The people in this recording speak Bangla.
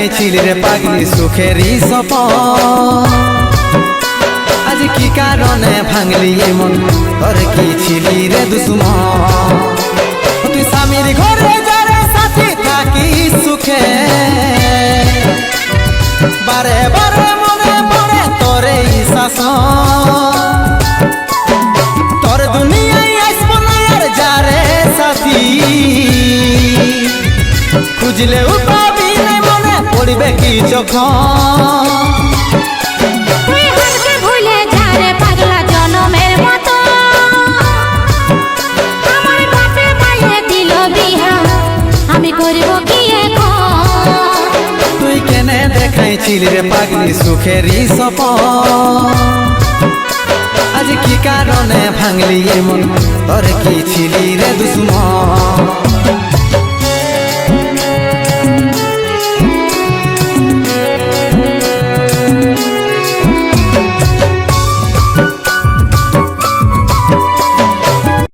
দেখাইছিলি রে পাগলি সুখেরই সপন আজ কি কারণে ভাঙলি মন তোর কি ছিলি রে দুশ্মন তুই স্বামীর ঘরে যারে সাথী থাকি সুখে বারে বারে মনে পড়ে তোরে শাসন তোর দুনিয়ায় আসবো না আর যারে সাথী খুঁজলে পাবি না মনে পড়বে কি যখন দেখাইছিলি রে পাগলি সুখেরই সপন আজ কি কারণে ভাঙলি মন তোর কি ছিলি রে দুশ্মন।